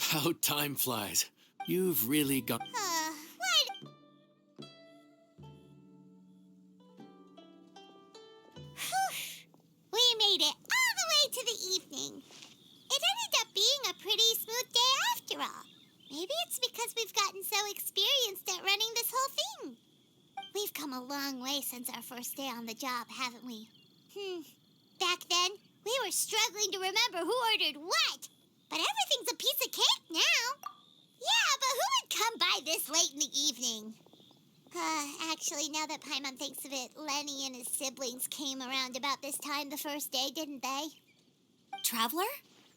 How time flies. You've really got... What? We made it all the way to the evening. It ended up being a pretty smooth day after all. Maybe it's because we've gotten so experienced at running this whole thing. We've come a long way since our first day on the job, haven't we? Back then, we were struggling to remember who ordered what. But everything's a piece of cake now. Yeah, but who would come by this late in the evening? Actually, now that Paimon thinks of it, Lenny and his siblings came around about this time the first day, didn't they? Traveler?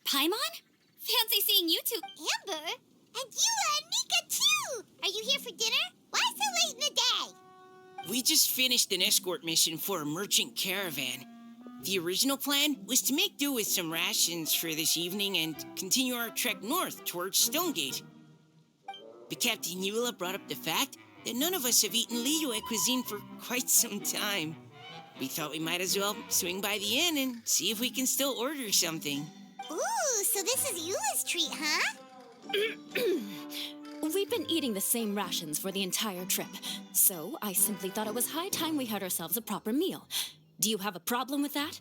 Paimon? Fancy seeing you two. Amber? And Eula and Mika, too! Are you here for dinner? Why so late in the day? We just finished an escort mission for a merchant caravan. The original plan was to make do with some rations for this evening and continue our trek north towards Stonegate. But Captain Eula brought up the fact that none of us have eaten Liyue cuisine for quite some time. We thought we might as well swing by the inn and see if we can still order something. Ooh, so this is Eula's treat, huh? We've been eating the same rations for the entire trip, so I simply thought it was high time we had ourselves a proper meal. Do you have a problem with that?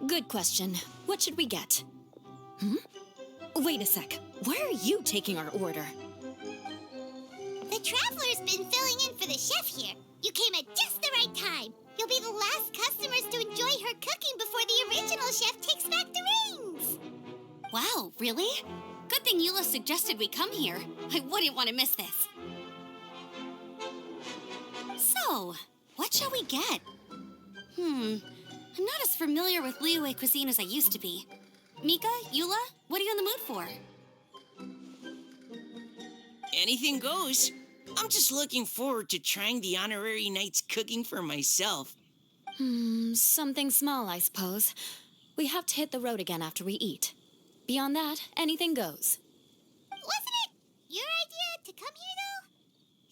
Good question. What should we get? Wait a sec. Where are you taking our order? The Traveler's been filling in for the chef here. You came at just the right time. You'll be the last customers to enjoy her cooking before the original chef takes back the reins. Wow, really? Good thing Eula suggested we come here. I wouldn't want to miss this. So, what shall we get? I'm not as familiar with Liyue cuisine as I used to be. Mika, Eula, what are you in the mood for? Anything goes. I'm just looking forward to trying the honorary knight's cooking for myself. Something small, I suppose. We have to hit the road again after we eat. Beyond that, anything goes. Wasn't it your idea to come here, though?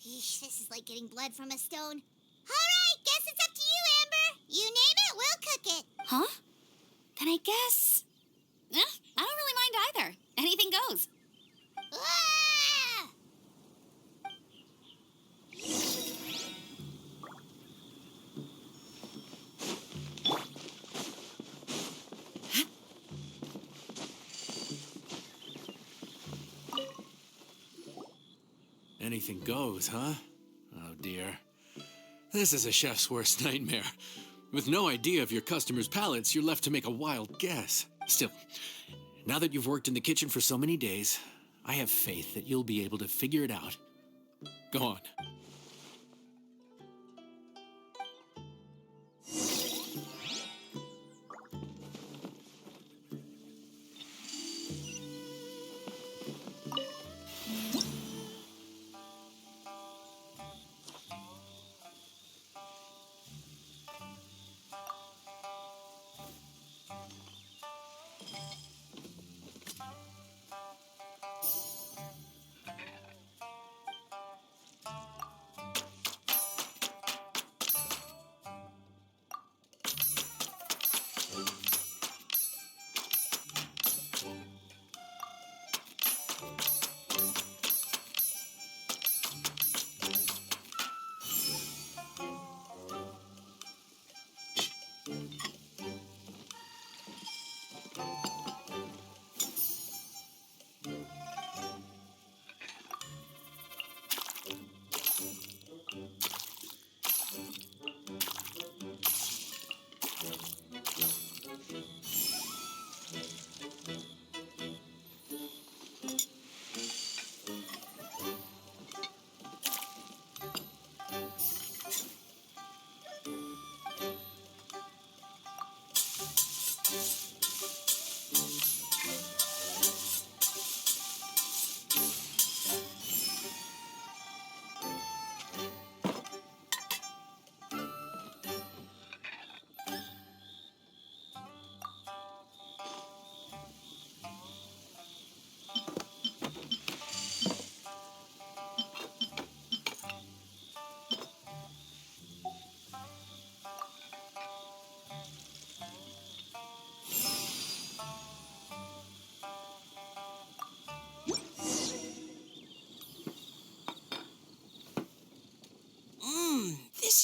Eesh, this is like getting blood from a stone. All right, guess it's up to you, Amber. You name it, we'll cook it. Huh? Then I guess... I don't really mind either. Anything goes. Ah! Anything goes, huh? Oh, dear. This is a chef's worst nightmare. With no idea of your customers' palates, you're left to make a wild guess. Still, now that you've worked in the kitchen for so many days, I have faith that you'll be able to figure it out. Go on.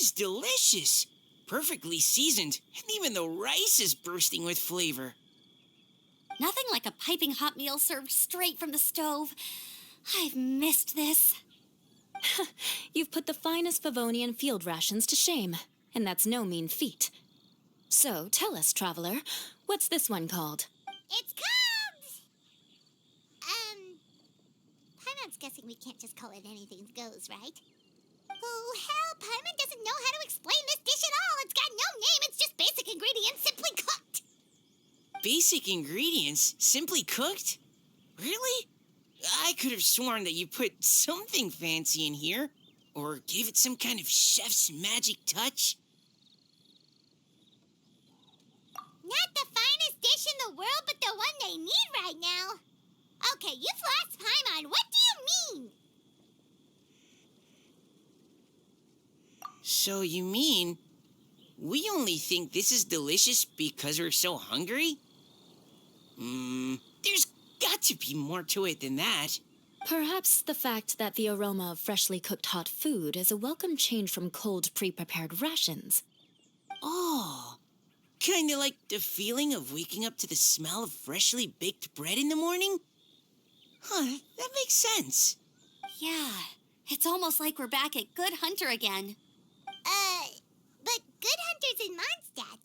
This is delicious. Perfectly seasoned, and even the rice is bursting with flavor. Nothing like a piping hot meal served straight from the stove. I've missed this. You've put the finest Favonian field rations to shame, and that's no mean feat. So, tell us, traveler, what's this one called? It's called... Paimon's guessing we can't just call it anything goes, right? Oh, hell, Paimon doesn't know how to explain this dish at all. It's got no name, it's just basic ingredients simply cooked. Basic ingredients, simply cooked? Really? I could have sworn that you put something fancy in here, or gave it some kind of chef's magic touch. Not the finest dish in the world, but the one they need right now. Okay, you've lost Paimon. What do you mean? So you mean we only think this is delicious because we're so hungry? There's got to be more to it than that. Perhaps the fact that the aroma of freshly cooked hot food is a welcome change from cold, pre-prepared rations. Oh, kinda like the feeling of waking up to the smell of freshly baked bread in the morning? Huh, that makes sense. Yeah, it's almost like we're back at Good Hunter again. But Good Hunter's in Mondstadt.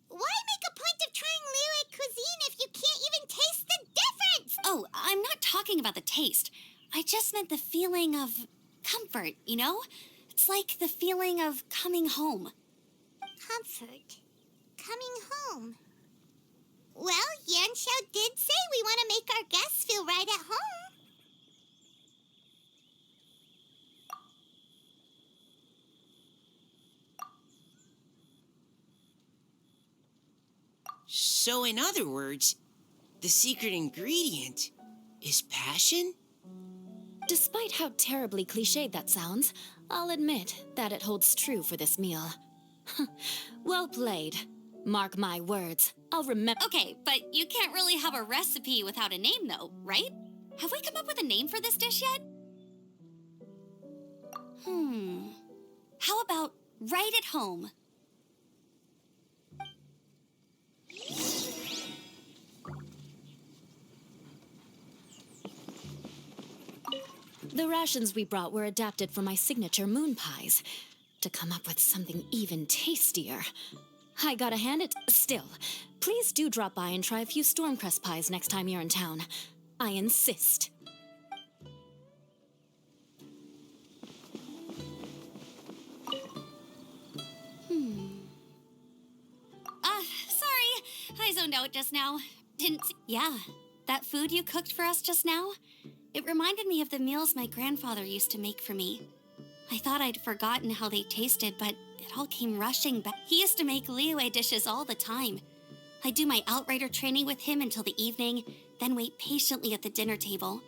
Why make a point of trying Liyue cuisine if you can't even taste the difference? Oh, I'm not talking about the taste. I just meant the feeling of comfort, you know? It's like the feeling of coming home. Comfort. Coming home. Well, Yanxiao did say we want to make our guests feel right at home. So in other words, the secret ingredient is passion? Despite how terribly cliched that sounds, I'll admit that it holds true for this meal. Well played. Mark my words. I'll remember. Okay, but you can't really have a recipe without a name, though, right? Have we come up with a name for this dish yet? How about right at home? The rations we brought were adapted for my signature moon pies. To come up with something even tastier, I gotta hand it. Still, please do drop by and try a few Stormcrest pies next time you're in town. I insist. Sorry. I zoned out just now. Didn't see. Yeah, that food you cooked for us just now? It reminded me of the meals my grandfather used to make for me. I thought I'd forgotten how they tasted, but it all came rushing back. He used to make Liyue dishes all the time. I'd do my outrider training with him until the evening, then wait patiently at the dinner table.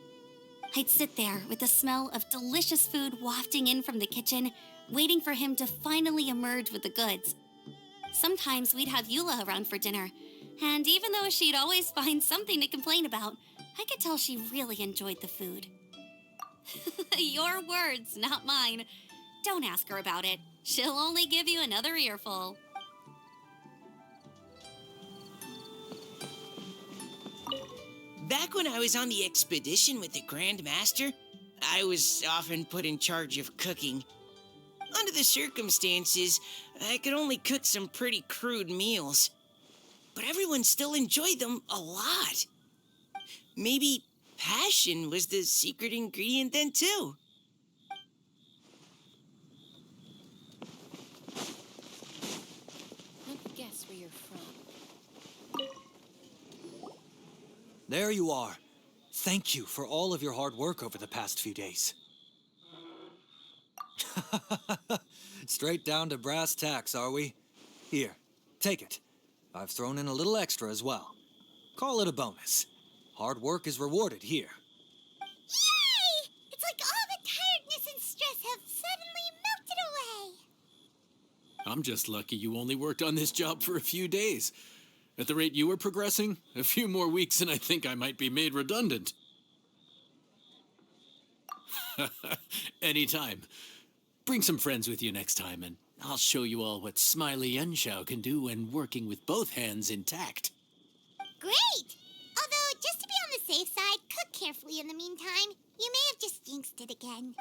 I'd sit there with the smell of delicious food wafting in from the kitchen, waiting for him to finally emerge with the goods. Sometimes we'd have Eula around for dinner, and even though she'd always find something to complain about, I could tell she really enjoyed the food. Your words, not mine. Don't ask her about it. She'll only give you another earful. Back when I was on the expedition with the Grand Master, I was often put in charge of cooking. Under the circumstances, I could only cook some pretty crude meals. But everyone still enjoyed them a lot. Maybe passion was the secret ingredient then, too. Let me guess where you're from. There you are. Thank you for all of your hard work over the past few days. Straight down to brass tacks, are we? Here, take it. I've thrown in a little extra as well. Call it a bonus. Hard work is rewarded here. Yay! It's like all the tiredness and stress have suddenly melted away. I'm just lucky you only worked on this job for a few days. At the rate you were progressing, a few more weeks and I think I might be made redundant. Anytime. Bring some friends with you next time and I'll show you all what Smiley Yenshao can do when working with both hands intact. Great! Although, just to be on the safe side, cook carefully in the meantime. You may have just jinxed it again.